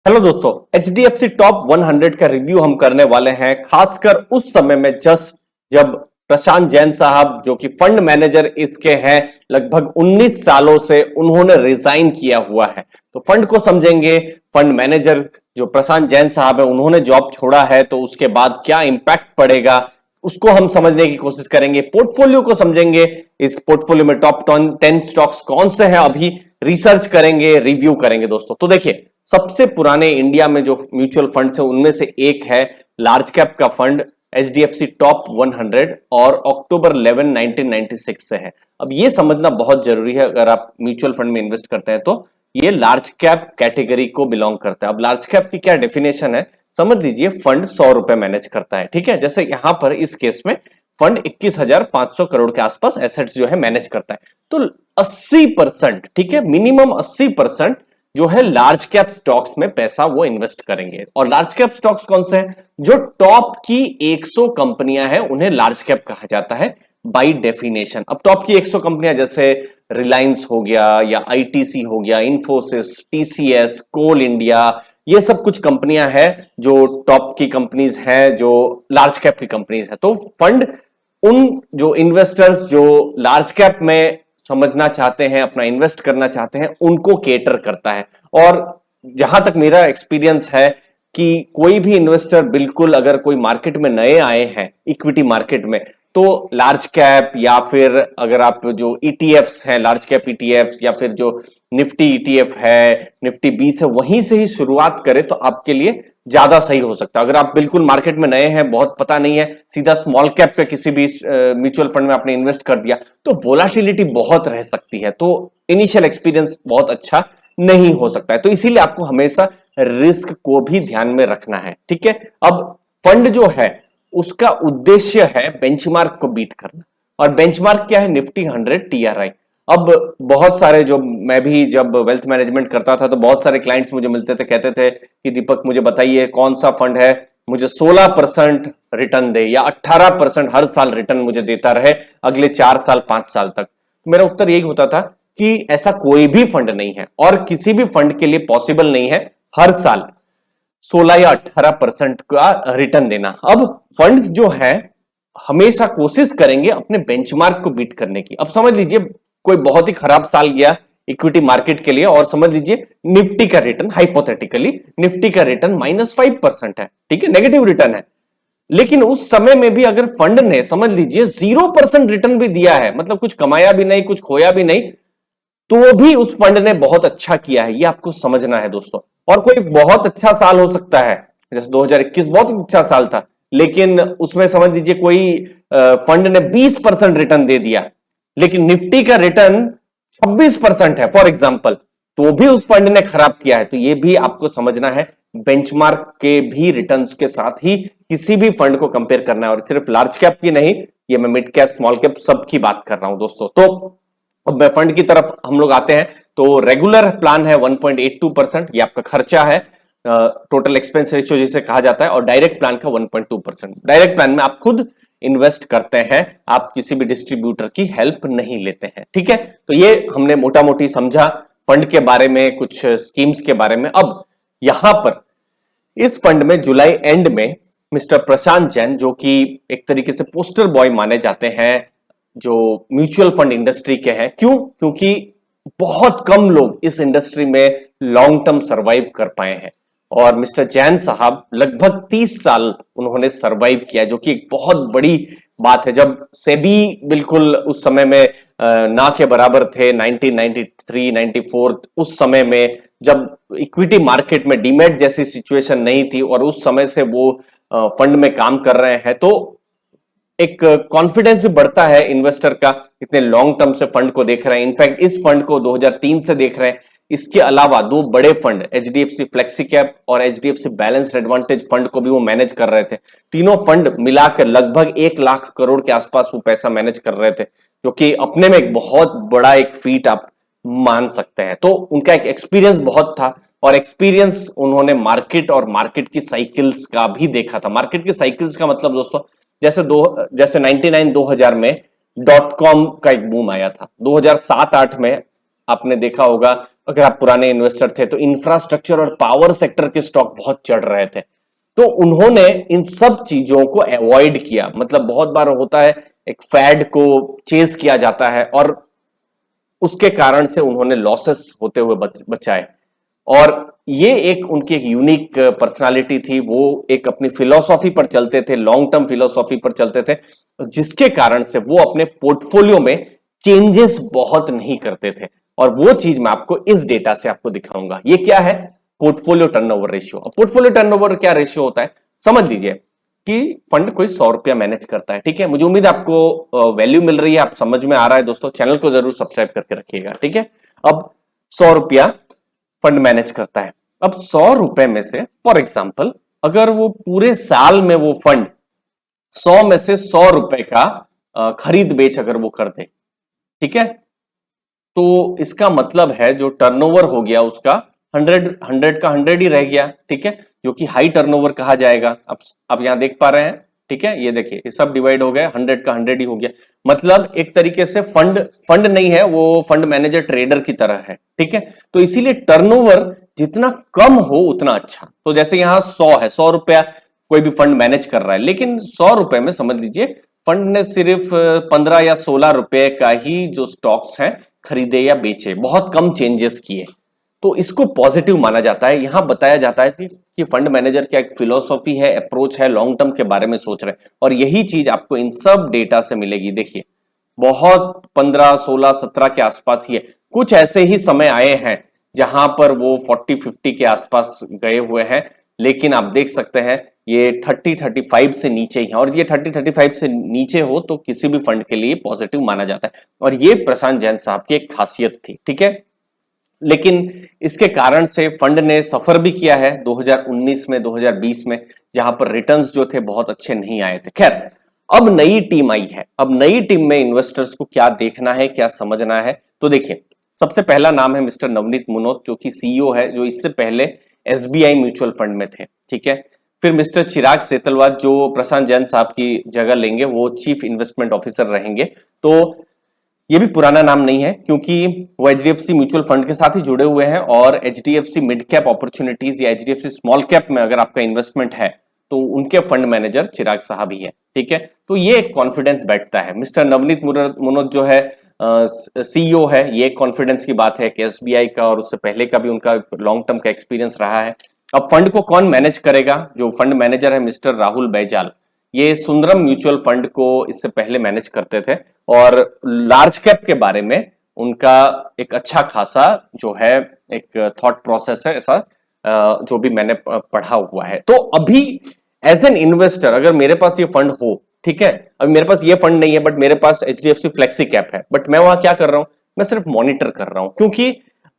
Hello दोस्तों, HDFC top 100 का review हम करने वाले हैं, खासकर उस समय में जब प्रशांत जैन साहब जो कि फंड मैनेजर इसके हैं लगभग 19 सालों से, उन्होंने रिजाइन किया हुआ है। तो फंड को समझेंगे, फंड मैनेजर जो प्रशांत जैन साहब है उन्होंने जॉब छोड़ा है तो उसके बाद क्या इंपैक्ट पड़ेगा उसको हम समझने की कोशिश करेंगे। पोर्टफोलियो को समझेंगे, इस पोर्टफोलियो में टॉप 10 स्टॉक्स कौन से हैं अभी रिसर्च करेंगे, रिव्यू करेंगे दोस्तों। तो देखिए, सबसे पुराने इंडिया में जो म्यूचुअल फंड है उनमें से एक है लार्ज कैप का फंड एचडीएफसी टॉप 100 और अक्टूबर 11 1996 से है। अब ये समझना बहुत जरूरी है, अगर आप म्यूचुअल फंड में इन्वेस्ट करते हैं तो ये लार्ज कैप कैटेगरी को बिलोंग करता है। अब लार्ज कैप की क्या डेफिनेशन है समझ लीजिए। फंड 100 रुपए मैनेज करता है, ठीक है। जैसे यहां पर इस केस में फंड 21,500 करोड़ के आसपास एसेट्स जो है मैनेज करता है। तो 80%, ठीक है, मिनिमम 80% जो है लार्ज कैप स्टॉक्स में पैसा वो इन्वेस्ट करेंगे। और लार्ज कैप स्टॉक्स कौन से हैं? जो टॉप की 100 कंपनियां हैं उन्हें लार्ज कैप कहा जाता है बाय डेफिनेशन। अब टॉप की 100 कंपनियां जैसे रिलायंस हो गया या आईटीसी हो गया, इंफोसिस, टीसीएस, कोल इंडिया, ये सब कुछ कंपनियां हैं जो टॉप की कंपनीज हैं, जो लार्ज कैप की कंपनीज हैं। तो फंड उन जो इन्वेस्टर्स जो लार्ज कैप में समझना चाहते हैं, अपना इन्वेस्ट करना चाहते हैं, उनको केटर करता है। और जहां तक मेरा एक्सपीरियंस है कि कोई भी इन्वेस्टर बिल्कुल अगर कोई मार्केट में नए आए हैं, इक्विटी मार्केट में, तो लार्ज कैप या फिर अगर आप जो ईटीएफ्स हैं, लार्ज कैप ईटीएफ्स या फिर जो निफ्टी ईटीएफ है, निफ्टी 20 है, वहीं से ही शुरुआत करें तो आपके लिए ज्यादा सही हो सकता है। अगर आप बिल्कुल मार्केट में नए हैं, बहुत पता नहीं है, सीधा स्मॉल कैप पे किसी भी म्यूचुअल फंड में आपने इन्वेस्ट कर दिया तो वोलाटिलिटी बहुत रह सकती है, तो इनिशियल एक्सपीरियंस बहुत अच्छा नहीं हो सकता है। तो इसीलिए आपको हमेशा रिस्क को भी ध्यान में रखना है, ठीक है। अब फंड जो है उसका उद्देश्य है बेंचमार्क को बीट करना, और बेंचमार्क क्या है? Nifty 100 TRI. अब बहुत सारे, जो मैं भी जब वेल्थ मैनेजमेंट करता था तो बहुत सारे क्लाइंट्स मुझे मिलते थे, कहते थे कि दीपक मुझे बताइए कौन सा फंड है मुझे 16% रिटर्न दे या 18% हर साल रिटर्न मुझे देता रहे अगले 4 साल 5 साल तक। मेरा उत्तर यही होता था कि ऐसा कोई भी फंड नहीं है और किसी भी फंड के लिए पॉसिबल नहीं है हर साल 16 या 18% का रिटर्न देना। अब फंड्स जो है हमेशा कोशिश करेंगे अपने बेंचमार्क को बीट करने की। अब समझ लीजिए कोई बहुत ही खराब साल गया इक्विटी मार्केट के लिए, और समझ लीजिए निफ्टी का रिटर्न, हाइपोथेटिकली निफ्टी का रिटर्न -5% है, ठीक है, नेगेटिव रिटर्न है। लेकिन उस समय में भी अगर फंड ने समझ लीजिए 0% रिटर्न भी दिया है, मतलब कुछ कमाया भी नहीं, कुछ खोया भी नहीं, तो भी उस फंड ने बहुत अच्छा किया है, ये आपको समझना है दोस्तों। और कोई बहुत अच्छा साल हो सकता है, जैसे 2021 बहुत अच्छा साल था, लेकिन उसमें समझ लीजिए कोई फंड ने 20% रिटर्न दे दिया, लेकिन निफ्टी का रिटर्न 26% है फॉर एग्जांपल, तो भी उस फंड ने खराब किया है। तो ये भी आपको समझना है, बेंचमार्क के भी रिटर्न्स के साथ ही किसी भी फंड को कंपेयर करना है, और सिर्फ लार्ज कैप की नहीं, ये मैं मिड कैप, स्मॉल कैप सबकी बात कर रहा हूं दोस्तों। तो अब फंड की तरफ हम लोग आते हैं, तो रेगुलर प्लान है 1.82%, ये आपका खर्चा है, टोटल एक्सपेंस रेशियो जिसे कहा जाता है, और डायरेक्ट प्लान का 1.2%। डायरेक्ट प्लान में आप खुद इन्वेस्ट करते हैं, आप किसी भी डिस्ट्रीब्यूटर की हेल्प नहीं लेते हैं, ठीक है। तो ये हमने मोटा मोटी समझा फंड के बारे में, कुछ स्कीम्स के बारे में। अब यहां पर इस फंड में जुलाई एंड में मिस्टर प्रशांत जैन, जो कि एक तरीके से पोस्टर बॉय माने जाते हैं जो म्यूचुअल फंड इंडस्ट्री के हैं, क्यों? क्योंकि बहुत कम लोग इस इंडस्ट्री में लॉन्ग टर्म सरवाइव कर पाए हैं, और मिस्टर जैन साहब लगभग 30 साल उन्होंने सरवाइव किया, जो कि एक बहुत बड़ी बात है। जब सेबी बिल्कुल उस समय में ना के बराबर थे, 1993 94, उस समय में जब इक्विटी मार्केट में डीमैट जैसी सिचुएशन नहीं थी और उस समय से वो फंड में काम कर रहे हैं, तो एक कॉन्फिडेंस भी बढ़ता है इन्वेस्टर का, इतने लॉन्ग टर्म से फंड को देख रहे हैं। इनफैक्ट इस फंड को 2003 से देख रहे हैं। इसके अलावा दो बड़े फंड एचडीएफसी फ्लेक्सी कैप और एचडीएफसी बैलेंस्ड एडवांटेज फंड को भी वो मैनेज कर रहे थे। तीनों फंड मिलाकर लगभग 1 लाख करोड़ के आसपास वो पैसा मैनेज कर रहे थे, जो कि अपने में एक बहुत बड़ा एक फीट आप मान सकते हैं। तो उनका एक एक्सपीरियंस बहुत था, और एक्सपीरियंस उन्होंने मार्केट और मार्केट की साइकिल्स का भी देखा था। मार्केट की साइकिल्स का मतलब दोस्तों, जैसे 99 2000 में डॉट कॉम का एक बूम आया था, 2007-8 में आपने देखा होगा, अगर आप पुराने इन्वेस्टर थे तो इंफ्रास्ट्रक्चर और पावर सेक्टर के स्टॉक बहुत चढ़ रहे थे। तो उन्होंने इन सब चीजों को अवॉइड किया। मतलब बहुत बार होता है एक फैड को चेज किया जाता है और उसके कारण से उन्होंने लॉसेस होते हुए बचाए। और ये एक उनकी एक यूनिक पर्सनालिटी थी। वो एक अपनी फिलॉसफी पर चलते थे, लॉन्ग टर्म फिलॉसफी पर चलते थे, जिसके कारण से वो अपने पोर्टफोलियो में चेंजेस बहुत नहीं करते थे। और वो चीज मैं आपको इस डेटा से आपको दिखाऊंगा। ये क्या है? Portfolio turnover ratio. Portfolio turnover क्या रेशियो होता है समझ लीजिए कि फंड कोई 100 रुपया मैनेज करता है, ठीक है। मुझे उम्मीद आपको वैल्यू मिल रही है, आप समझ में आ रहा है दोस्तों। चैनल को जरूर सब्सक्राइब करके रखिएगा, ठीक है। अब 100 रुपया फंड मैनेज करता है। अब 100 रुपए में से फॉर एग्जाम्पल अगर वो पूरे साल में वो फंड 100 में से 100 रुपए का खरीद बेच अगर वो कर दे, ठीक है, तो इसका मतलब है जो टर्नओवर हो गया उसका 100 का 100 ही रह गया, ठीक है, जो कि हाई टर्नओवर कहा जाएगा। आप यहां देख पा रहे हैं, ठीक है, ये देखिए ये सब डिवाइड हो गया, 100 का 100 ही हो गया। मतलब एक तरीके से फंड नहीं है, वो फंड मैनेजर ट्रेडर की तरह है, ठीक है। तो इसीलिए टर्नओवर जितना कम हो उतना अच्छा। तो जैसे यहां 100 है, 100 रुपया कोई भी फंड मैनेज कर रहा है, लेकिन 100 रुपए में समझ लीजिए फंड ने सिर्फ 15 या 16 रुपए का ही जो स्टॉक्स हैं खरीदे या बेचे, बहुत कम चेंजेस किए। तो इसको पॉजिटिव माना जाता है। यहां बताया जाता है कि फंड मैनेजर क्या एक फिलॉसफी है, अप्रोच है, लॉन्ग टर्म के बारे में सोच रहे हैं। और यही चीज आपको इन सब डेटा से मिलेगी। देखिए बहुत 15, 16, 17 के आसपास ही है। कुछ ऐसे ही समय आए हैं जहां पर वो 40, 50 के आसपास गए हुए हैं, लेकिन आप देख सकते हैं ये 30, 35 से नीचे ही है। और ये 30, 35 से नीचे हो तो किसी भी फंड के लिए पॉजिटिव माना जाता है। और ये प्रशांत जैन साहब की एक खासियत थी, ठीक है। लेकिन इसके कारण से फंड ने सफर भी किया है 2019 में, 2020 में, जहां पर रिटर्न्स जो थे बहुत अच्छे नहीं आए थे। खैर अब नई टीम आई है। अब नई टीम में इन्वेस्टर्स को क्या देखना है, क्या समझना है, तो देखिए सबसे पहला नाम है मिस्टर नवनीत मुनोत, जो कि सीईओ है, जो इससे पहले एसबीआई म्यूचुअल फंड में थे, ठीक है। फिर मिस्टर चिराग सेतलवाद जो प्रशांत जैन साहब की जगह लेंगे, वो चीफ इन्वेस्टमेंट ऑफिसर रहेंगे। तो ये भी पुराना नाम नहीं है, क्योंकि वो एचडीएफसी म्यूचुअल फंड के साथ ही जुड़े हुए हैं। और एचडीएफसी मिड कैप अपॉर्चुनिटीज या एचडीएफसी स्मॉल कैप में अगर आपका इन्वेस्टमेंट है तो उनके फंड मैनेजर चिराग साहब ही है, ठीक है। तो ये एक कॉन्फिडेंस बैठता है। मिस्टर नवनीत मुनोत जो है सीईओ है, ये कॉन्फिडेंस की बात है कि एसबीआई का और उससे पहले का भी उनका लॉन्ग टर्म का एक्सपीरियंस रहा है। अब फंड को कौन मैनेज करेगा? जो फंड मैनेजर है मिस्टर राहुल बैजाल, ये सुंदरम म्यूचुअल फंड को इससे पहले मैनेज करते थे। और लार्ज कैप के बारे में उनका एक अच्छा खासा जो है एक थॉट प्रोसेस है, ऐसा जो भी मैंने पढ़ा हुआ है। तो अभी एज एन इन्वेस्टर अगर मेरे पास ये फंड हो, ठीक है, अभी मेरे पास ये फंड नहीं है बट मेरे पास एचडीएफसी फ्लेक्सी कैप है, बट मैं वहां क्या कर रहा हूं, मैं सिर्फ मॉनिटर कर रहा हूं। क्योंकि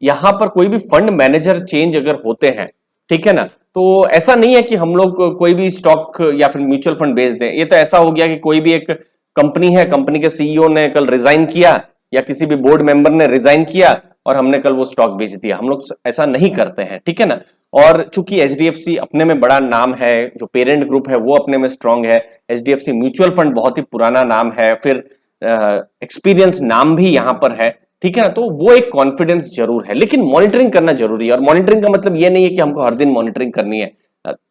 यहां पर कोई भी फंड मैनेजर चेंज अगर होते हैं, ठीक है ना, तो ऐसा नहीं है कि हम लोग कोई भी स्टॉक या फिर म्यूचुअल फंड बेच दें। ये तो ऐसा हो गया कि कोई भी एक कंपनी है, कंपनी के सीईओ ने कल रिजाइन किया या किसी भी बोर्ड मेंबर ने रिजाइन किया और हमने कल वो स्टॉक बेच दिया। हम लोग ऐसा नहीं करते हैं, ठीक है ना। और चूंकि एचडीएफसी अपने में बड़ा नाम है, जो पेरेंट ग्रुप है वो अपने में स्ट्रांग है, एचडीएफसी म्यूचुअल फंड बहुत ही पुराना नाम है, फिर एक्सपीरियंस नाम भी यहां पर है, ठीक है ना। तो वो एक कॉन्फिडेंस जरूर है, लेकिन मॉनिटरिंग करना जरूरी है। और मॉनिटरिंग का मतलब ये नहीं है कि हमको हर दिन मॉनिटरिंग करनी है,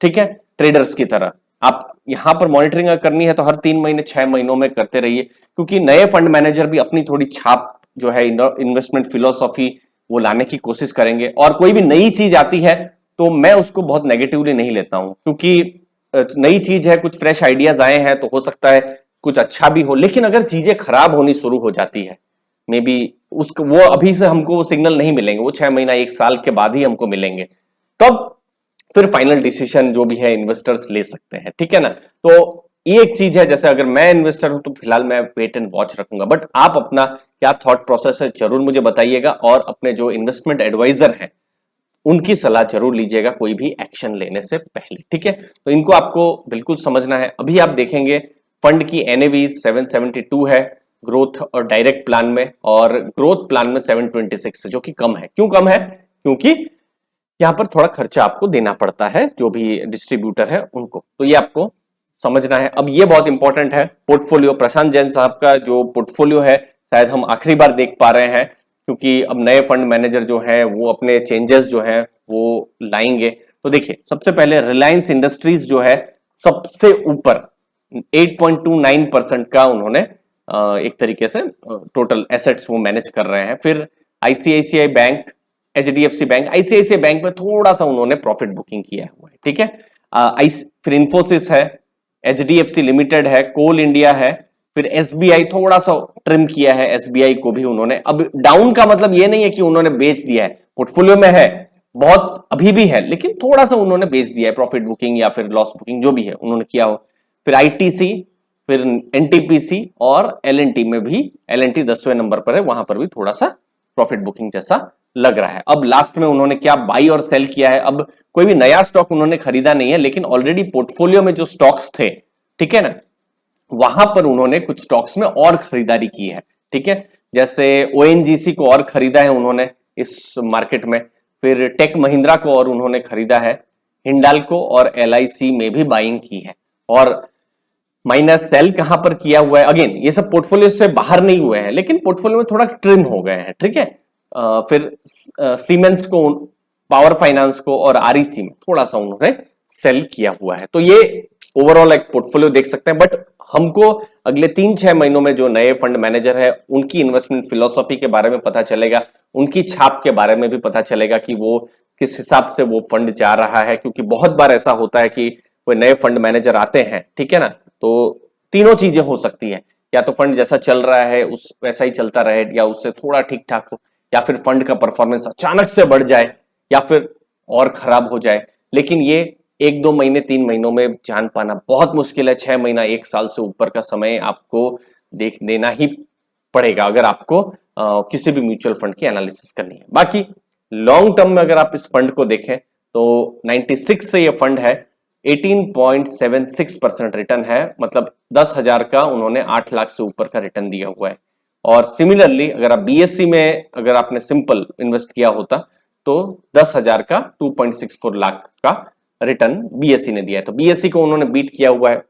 ठीक है, ट्रेडर्स की तरह। आप यहां पर मॉनिटरिंग करनी है तो हर 3 महीने 6 महीनों में करते रहिए, क्योंकि नए फंड मैनेजर भी अपनी थोड़ी छाप जो है इन्वेस्टमेंट फिलोसॉफी वो लाने की कोशिश करेंगे। और कोई भी नई चीज आती है तो मैं उसको बहुत नेगेटिवली नहीं लेता हूं, क्योंकि नई चीज है, कुछ फ्रेश आइडियाज आए हैं तो हो सकता है कुछ अच्छा भी हो। लेकिन अगर चीजें खराब होनी शुरू हो जाती है, मे बी उसको वो अभी से हमको वो सिग्नल नहीं मिलेंगे, वो 6 महीना 1 साल के बाद ही हमको मिलेंगे, तब फिर फाइनल डिसीजन जो भी है इन्वेस्टर्स ले सकते हैं, ठीक है ना। तो ये एक चीज है, जैसे अगर मैं इन्वेस्टर हूं तो फिलहाल मैं वेट एंड वॉच रखूंगा। बट आप अपना क्या थॉट प्रोसेस है जरूर मुझे बताइएगा, और अपने जो इन्वेस्टमेंट एडवाइजर हैं उनकी सलाह जरूर लीजिएगा कोई भी एक्शन लेने से पहले, ठीक है। तो इनको आपको बिल्कुल समझना है। अभी आप देखेंगे फंड की एनएवी 772 है ग्रोथ और डायरेक्ट प्लान में, और ग्रोथ प्लान में 726 है, जो कि कम है। क्यों कम है? क्योंकि यहां पर थोड़ा खर्चा आपको देना पड़ता है जो भी डिस्ट्रीब्यूटर है उनको, तो ये आपको समझना है। अब ये बहुत इंपॉर्टेंट है, पोर्टफोलियो। प्रशांत जैन साहब का जो पोर्टफोलियो है शायद हम आखिरी बार देख पा रहे हैं क्योंकि अब नए फंड मैनेजर जो है वो अपने चेंजेस जो है वो लाएंगे। तो देखिए, सबसे पहले रिलायंस इंडस्ट्रीज जो है सबसे ऊपर 8.29% का उन्होंने एक तरीके से टोटल एसेट्स वो मैनेज कर रहे हैं। फिर ICICI bank, HDFC bank, ICICI bank में थोड़ा सा उन्होंने प्रॉफिट बुकिंग किया हुआ है, ठीक है। फिर इंफोसिस है, एचडीएफसी लिमिटेड है, कोल इंडिया है, फिर एसबीआई थोड़ा सा ट्रिम किया है, एसबीआई को भी उन्होंने, अब डाउन का मतलब ये नहीं है कि उन्होंने बेच दिया है, पोर्टफोलियो में है, बहुत अभी भी है, लेकिन थोड़ा सा उन्होंने बेच दिया है, प्रॉफिट बुकिंग या फिर लॉस बुकिंग जो भी है उन्होंने किया हो। फिर आईटीसी, फिर एनटीपीसी और एलएनटी में भी, एलएनटी 10वें नंबर पर है, वहां पर भी थोड़ा सा प्रॉफिट बुकिंग जैसा लग रहा है। अब लास्ट में उन्होंने क्या बाई और सेल किया है, अब कोई भी नया स्टॉक उन्होंने खरीदा नहीं है, लेकिन ऑलरेडी पोर्टफोलियो में जो स्टॉक्स थे, ठीक है ना, वहां पर उन्होंने कुछ स्टॉक्स में और खरीदारी की है, ठीक है। जैसे ओएनजीसी को और खरीदा है उन्होंने इस मार्केट में, फिर टेक महिंद्रा को और उन्होंने खरीदा है, हिंडाल्को और एलआईसी में भी बाइंग की है, और माइनस सेल कहां पर किया हुआ है, अगेन ये सब पोर्टफोलियो से बाहर नहीं हुए हैं, लेकिन पोर्टफोलियो में थोड़ा ट्रिम हो गए हैं, ठीक है। फिर सीमेंस को, पावर फाइनेंस को और आरईसी में थोड़ा सा उन्होंने सेल किया हुआ है। तो ये ओवरऑल एक पोर्टफोलियो देख सकते हैं, बट हमको अगले 3-6 महीनों में जो नए फंड मैनेजर है उनकी इन्वेस्टमेंट फिलोसॉफी के बारे में पता चलेगा, उनकी छाप के बारे में भी पता चलेगा कि वो किस हिसाब से वो फंड जा रहा है। क्योंकि बहुत बार ऐसा होता है कि कोई नए फंड मैनेजर आते हैं, ठीक है ना, तो तीनों चीजें हो सकती है, या तो फंड जैसा चल रहा है उस वैसा ही चलता रहे, या उससे थोड़ा ठीक ठाक हो, या फिर फंड का परफॉर्मेंस अचानक से बढ़ जाए, या फिर और खराब हो जाए। लेकिन ये 1-2 महीने 3 महीनों में जान पाना बहुत मुश्किल है। 6 महीना 1 साल से ऊपर का समय आपको देख देना ही पड़ेगा अगर आपको किसी भी म्यूचुअल फंड की एनालिसिस करनी है। बाकी लॉन्ग टर्म में अगर आप इस फंड को देखें तो 96 से ये फंड है, 18.76% रिटर्न है, मतलब 10,000 का उन्होंने 8 लाख से ऊपर का रिटर्न दिया हुआ है। और सिमिलरली अगर आप बीएससी में अगर आपने सिंपल इन्वेस्ट किया होता तो 10,000 का 2.64 लाख का रिटर्न बीएससी ने दिया है, तो बीएससी को उन्होंने बीट किया हुआ है।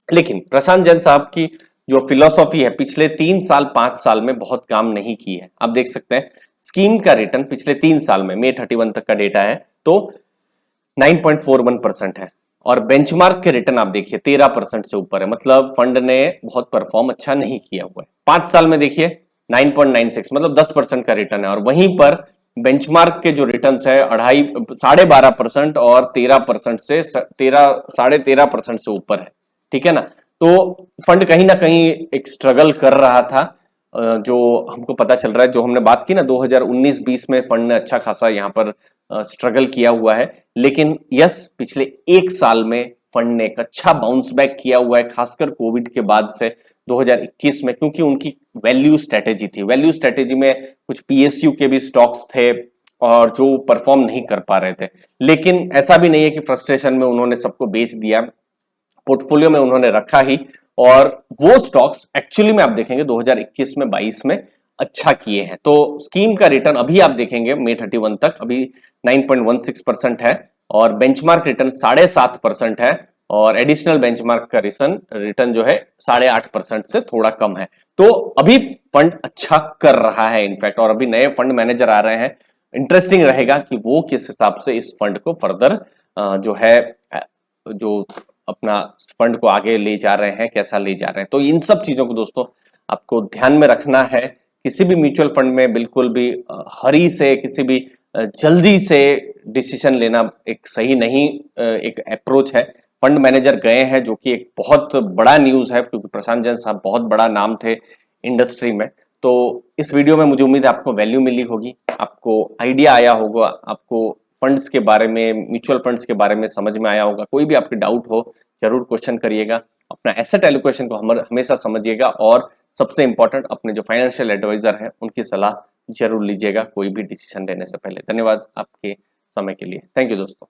लेकिन प्रशांत जैन साहब की जो फिलॉसफी है पिछले 3 साल 5 साल में बहुत काम नहीं की है। आप देख सकते हैं स्कीम का रिटर्न पिछले 3 साल में, मई 31 तक का डेटा है, तो 9.41% है, और बेंचमार्क के रिटर्न आप देखिए 13% से ऊपर है, मतलब फंड ने बहुत परफॉर्म अच्छा नहीं किया हुआ है। 5 साल में देखिए 9.96, मतलब 10% का रिटर्न है, और वहीं पर बेंचमार्क के जो रिटर्न्स है 12.5% और 13% से 13.5% से ऊपर है, ठीक है ना। तो फंड कहीं ना कहीं एक स्ट्रगल कर रहा था, जो हमको पता चल रहा है, जो हमने बात की ना 2019-20 में फंड ने अच्छा खासा यहाँ पर स्ट्रगल किया हुआ है। लेकिन यस, पिछले 1 साल में फंड ने एक अच्छा बाउंस बैक किया हुआ है, खासकर कोविड के बाद से 2021 में, क्योंकि उनकी वैल्यू स्ट्रेटेजी थी। वैल्यू स्ट्रेटेजी में कुछ पीएसयू के भी स्टॉक्स थे और जो परफॉर्म नहीं कर पा रहे थे, लेकिन ऐसा भी नहीं है कि फ्रस्ट्रेशन में उन्होंने सबको बेच दिया, पोर्टफोलियो में उन्होंने रखा ही, और वो स्टॉक्स एक्चुअली में आप देखेंगे 2021 में 22 में अच्छा किए हैं। तो स्कीम का रिटर्न अभी आप देखेंगे मई 31 तक अभी 9.16% है, और बेंचमार्क रिटर्न 7.5% है, और एडिशनल बेंचमार्क का रिटर्न जो है 8.5% से थोड़ा कम है। तो अभी फंड अच्छा कर रहा है इनफैक्ट, और अभी नए फंड मैनेजर आ रहे हैं। इंटरेस्टिंग रहेगा कि वो किस हिसाब से इस फंड को फर्दर जो है जो अपना फंड को आगे ले जा रहे हैं, कैसा ले जा रहे हैं। तो इन सब चीजों को दोस्तों आपको ध्यान में रखना है। किसी भी म्यूचुअल फंड में बिल्कुल भी हरी से, किसी भी जल्दी से डिसीजन लेना एक सही नहीं एक अप्रोच है। फंड मैनेजर गए हैं, जो कि एक बहुत बड़ा न्यूज है, क्योंकि प्रशांत जैन साहब बहुत बड़ा नाम थे इंडस्ट्री में। तो इस वीडियो में मुझे उम्मीद है आपको वैल्यू मिली होगी, आपको आइडिया आया होगा, आपको फंड्स के बारे में, म्यूचुअल फंड्स के बारे में समझ में आया होगा। कोई भी आपके डाउट हो जरूर क्वेश्चन करिएगा, अपना एसेट एलोकेशन को हमेशा समझिएगा, और सबसे इंपॉर्टेंट अपने जो फाइनेंशियल एडवाइजर हैं उनकी सलाह जरूर लीजिएगा कोई भी डिसीजन लेने से पहले। धन्यवाद आपके समय के लिए, थैंक यू दोस्तों।